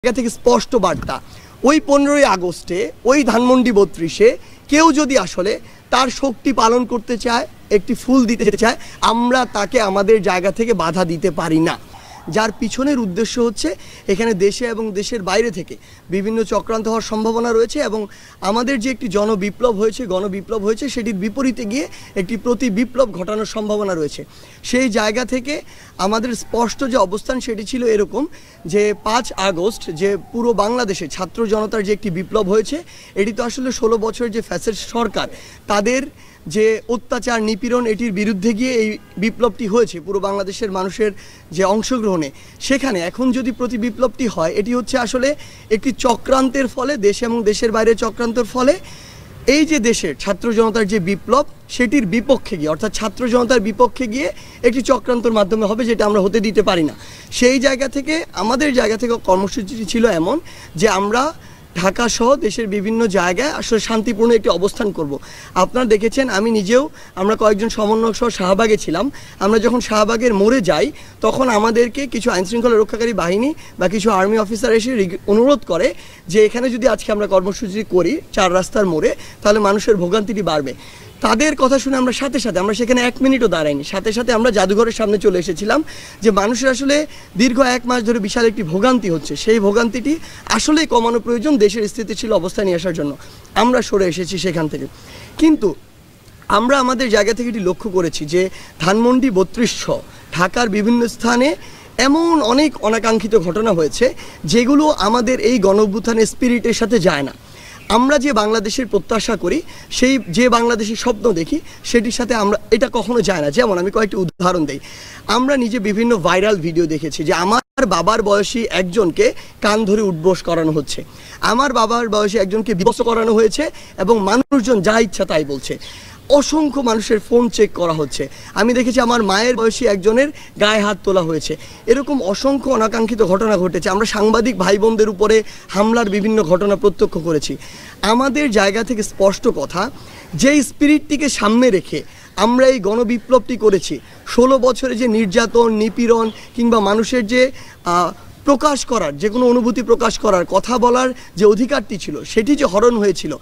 জায়গা থেকে স্পষ্ট বার্তা ওই 15ই আগস্টে ওই ধানমন্ডি 32-এ কেউ যদি আসলে তার শক্তি পালন করতে চায়, একটি ফুল দিতে যেতে চায়, আমরা তাকে আমাদের জায়গা থেকে বাধা দিতে পারি না। যার পিছনের উদ্দেশ্য হচ্ছে এখানে দেশে এবং দেশের বাইরে থেকে বিভিন্ন চক্রান্ত হওয়ার সম্ভাবনা রয়েছে এবং আমাদের যে একটি জনবিপ্লব হয়েছে, গণবিপ্লব হয়েছে, সেটির বিপরীতে গিয়ে একটি প্রতি বিপ্লব ঘটানোর সম্ভাবনা রয়েছে। সেই জায়গা থেকে আমাদের স্পষ্ট যে অবস্থান সেটি ছিল এরকম যে 5 আগস্ট যে পুরো বাংলাদেশে ছাত্র জনতার যে একটি বিপ্লব হয়েছে, এটি তো আসলে 16 বছরের যে ফ্যাসিস্ট সরকার তাদের যে অত্যাচার নিপীড়ন, এটির বিরুদ্ধে গিয়ে এই বিপ্লবটি হয়েছে পুরো বাংলাদেশের মানুষের যে অংশগ্রহণে। সেখানে এখন যদি প্রতি বিপ্লবটি হয়, এটি হচ্ছে আসলে একটি চক্রান্তের ফলে, দেশে এবং দেশের বাইরে চক্রান্তের ফলে এই যে দেশের ছাত্র জনতার যে বিপ্লব সেটির বিপক্ষে গিয়ে, অর্থাৎ ছাত্র জনতার বিপক্ষে গিয়ে একটি চক্রান্তর মাধ্যমে হবে, যেটা আমরা হতে দিতে পারি না। সেই জায়গা থেকে আমাদের জায়গা থেকে কর্মসূচিটি ছিল এমন যে আমরা ঢাকা সহ দেশের বিভিন্ন জায়গায় আসলে শান্তিপূর্ণ একটি অবস্থান করব। আপনারা দেখেছেন, আমি নিজেও, আমরা কয়েকজন সমন্বয়ক সহ শাহবাগে ছিলাম। আমরা যখন শাহবাগের মোড়ে যাই তখন আমাদেরকে কিছু আইনশৃঙ্খলা রক্ষাকারী বাহিনী বা কিছু আর্মি অফিসার এসে অনুরোধ করে যে এখানে যদি আজকে আমরা কর্মসূচি করি 4 রাস্তার মোড়ে, তাহলে মানুষের ভোগান্তিটি বাড়বে। তাদের কথা শুনে আমরা সাথে সাথে, আমরা সেখানে 1 মিনিটও দাঁড়াইনি, সাথে সাথে আমরা জাদুঘরের সামনে চলে এসেছিলাম যে মানুষের আসলে দীর্ঘ 1 মাস ধরে বিশাল একটি ভোগান্তি হচ্ছে, সেই ভোগান্তিটি আসলেই কমানো প্রয়োজন দেশের স্থিতিশীল অবস্থা নিয়ে আসার জন্য। আমরা সরে এসেছি সেখান থেকে। কিন্তু আমরা আমাদের জায়গা থেকে এটি লক্ষ্য করেছি যে ধানমন্ডি 32 ঢাকার বিভিন্ন স্থানে এমন অনেক অনাকাঙ্ক্ষিত ঘটনা হয়েছে যেগুলো আমাদের এই গণঅভ্যুত্থানের স্পিরিটের সাথে যায় না। আমরা যে বাংলাদেশের প্রত্যাশা করি, সেই যে বাংলাদেশের স্বপ্ন দেখি, সেটির সাথে আমরা এটা কখনো যায় না। যেমন আমি কয়েকটি উদাহরণ দিই। আমরা নিজে বিভিন্ন ভাইরাল ভিডিও দেখেছি যে আমার বাবার বয়সী একজনকে কান ধরে উঠবোস করানো হচ্ছে, আমার বাবার বয়সী একজনকে বিবস্ত্র করানো হয়েছে এবং মানুষজন যা ইচ্ছা তাই বলছে। অসংখ্য মানুষের ফোন চেক করা হচ্ছে। আমি দেখেছি আমার মায়ের বয়সী একজনের গায়ে হাত তোলা হয়েছে। এরকম অসংখ্য অনাকাঙ্ক্ষিত ঘটনা ঘটেছে। আমরা সাংবাদিক ভাই বোনদের উপরে হামলার বিভিন্ন ঘটনা প্রত্যক্ষ করেছি। আমাদের জায়গা থেকে স্পষ্ট কথা, যেই স্পিরিটটিকে সামনে রেখে আমরা এই গণবিপ্লবটি করেছি, 16 বছরে যে নির্যাতন, নিপীড়ন কিংবা মানুষের যে প্রকাশ করার, যে কোনো অনুভূতি প্রকাশ করার, কথা বলার যে অধিকারটি ছিল, সেটি যে হরণ হয়েছিল,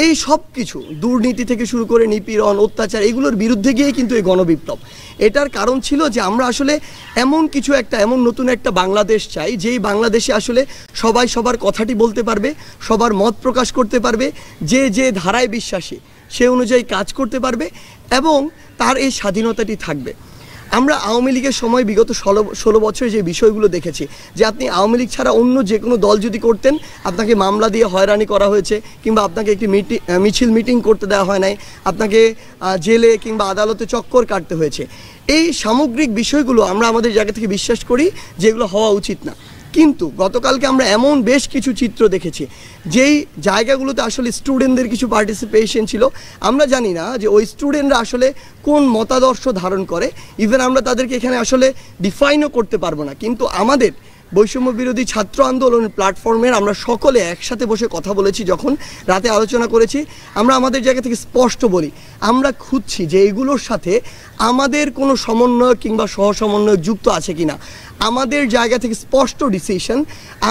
এই সব কিছু দুর্নীতি থেকে শুরু করে নিপীড়ন, অত্যাচার, এগুলোর বিরুদ্ধে গিয়ে কিন্তু এই গণবিপ্লব। এটার কারণ ছিল যে আমরা আসলে এমন কিছু একটা, এমন নতুন একটা বাংলাদেশ চাই, যেই বাংলাদেশে আসলে সবাই সবার কথাটি বলতে পারবে, সবার মত প্রকাশ করতে পারবে, যে যে ধারায় বিশ্বাসী সে অনুযায়ী কাজ করতে পারবে এবং তার এই স্বাধীনতাটি থাকবে। আমরা আওয়ামী লীগের সময় বিগত 16 বছরে যে বিষয়গুলো দেখেছি, যে আপনি আওয়ামী লীগ ছাড়া অন্য যে কোনো দল যদি করতেন, আপনাকে মামলা দিয়ে হয়রানি করা হয়েছে, কিংবা আপনাকে একটি মিটিং করতে দেওয়া হয় নাই, আপনাকে জেলে কিংবা আদালতে চক্কর কাটতে হয়েছে। এই সামগ্রিক বিষয়গুলো আমরা আমাদের জায়গা থেকে বিশ্বাস করি যে এগুলো হওয়া উচিত না। কিন্তু গতকালকে আমরা এমন বেশ কিছু চিত্র দেখেছি যেই জায়গাগুলোতে আসলে স্টুডেন্টদের কিছু পার্টিসিপেশন ছিল। আমরা জানি না যে ওই স্টুডেন্টরা আসলে কোন মতাদর্শ ধারণ করে, ইভেন আমরা তাদেরকে এখানে আসলে ডিফাইনও করতে পারবো না। কিন্তু আমাদের বৈষম্য বিরোধী ছাত্র আন্দোলনের প্ল্যাটফর্মের আমরা সকলে একসাথে বসে কথা বলেছি, যখন রাতে আলোচনা করেছি, আমরা আমাদের জায়গা থেকে স্পষ্ট বলি, আমরা খুঁজছি যে এগুলোর সাথে আমাদের কোনো সমন্বয় কিংবা সহসমন্বয় যুক্ত আছে কিনা। আমাদের জায়গা থেকে স্পষ্ট ডিসিশন,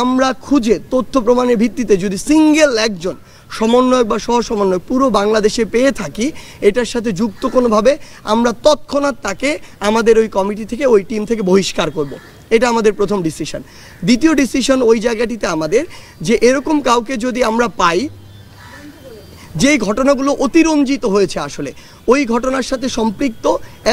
আমরা খুঁজে তথ্য প্রমাণের ভিত্তিতে যদি সিঙ্গেল একজন সমন্বয়ক বা সহসমন্বয়ক পুরো বাংলাদেশে পেয়ে থাকি, এটার সাথে যুক্ত কোনোভাবে, আমরা তৎক্ষণাৎ তাকে আমাদের ওই কমিটি থেকে, ওই টিম থেকে বহিষ্কার করব। এটা আমাদের প্রথম ডিসিশন। দ্বিতীয় ডিসিশন ওই জায়গাটিতে আমাদের, যে এরকম কাউকে যদি আমরা পাই যেই ঘটনাগুলো অতিরঞ্জিত হয়েছে, আসলে ওই ঘটনার সাথে সম্পৃক্ত,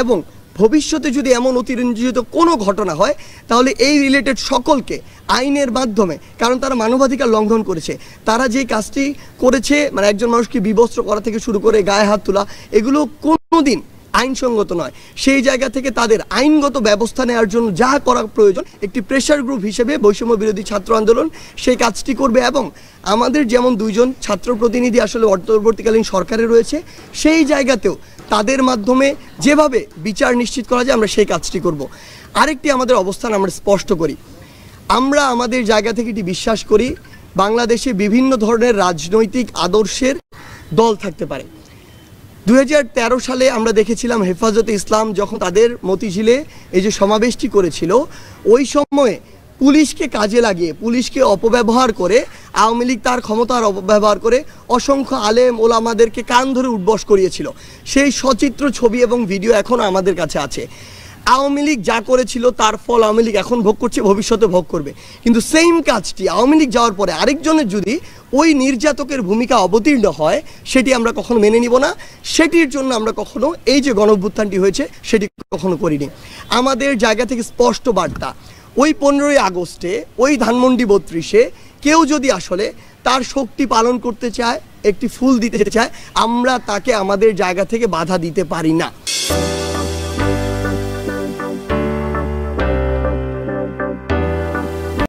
এবং ভবিষ্যতে যদি এমন অতিরঞ্জিত কোনো ঘটনা হয়, তাহলে এই রিলেটেড সকলকে আইনের মাধ্যমে, কারণ তারা মানবাধিকার লঙ্ঘন করেছে, তারা যেই কাজটি করেছে, মানে একজন মানুষকে বিবস্ত্র করা থেকে শুরু করে গায়ে হাত তোলা, এগুলো কোনোদিন আইনসঙ্গত নয়। সেই জায়গা থেকে তাদের আইনগত ব্যবস্থা নেওয়ার জন্য যা করা প্রয়োজন, একটি প্রেশার গ্রুপ হিসেবে বৈষম্য বিরোধী ছাত্র আন্দোলন সেই কাজটি করবে। এবং আমাদের যেমন 2 জন ছাত্র প্রতিনিধি আসলে অন্তর্বর্তীকালীন সরকারে রয়েছে, সেই জায়গাতেও তাদের মাধ্যমে যেভাবে বিচার নিশ্চিত করা যায়, আমরা সেই কাজটি করব। আরেকটি আমাদের অবস্থান আমরা স্পষ্ট করি, আমরা আমাদের জায়গা থেকে এটি বিশ্বাস করি, বাংলাদেশে বিভিন্ন ধরনের রাজনৈতিক আদর্শের দল থাকতে পারে। 2013 সালে আমরা দেখেছিলাম হেফাজতে ইসলাম যখন তাদের মতিঝিলে এই যে সমাবেশটি করেছিল, ওই সময়ে পুলিশকে কাজে লাগিয়ে, পুলিশকে অপব্যবহার করে আওয়ামী লীগ তার ক্ষমতার অপব্যবহার করে অসংখ্য আলেম ওলামাদেরকে কান ধরে উঠবস করিয়েছিল। সেই সচিত্র ছবি এবং ভিডিও এখনও আমাদের কাছে আছে। আওয়ামী লীগ যা করেছিল তার ফল আওয়ামী লীগ এখন ভোগ করছে, ভবিষ্যতে ভোগ করবে। কিন্তু সেম কাজটি আওয়ামী লীগ যাওয়ার পরে আরেকজনের যদি ওই নির্যাতকের ভূমিকা অবতীর্ণ হয়, সেটি আমরা কখনো মেনে নিব না। সেটির জন্য আমরা কখনো এই যে গণঅভ্যুত্থানটি হয়েছে সেটি কখনো করিনি। আমাদের জায়গা থেকে স্পষ্ট বার্তা, ওই 15ই আগস্টে ওই ধানমন্ডি 32-এ কেউ যদি আসলে তার শক্তি পালন করতে চায়, একটি ফুল দিতে চায়, আমরা তাকে আমাদের জায়গা থেকে বাধা দিতে পারি না।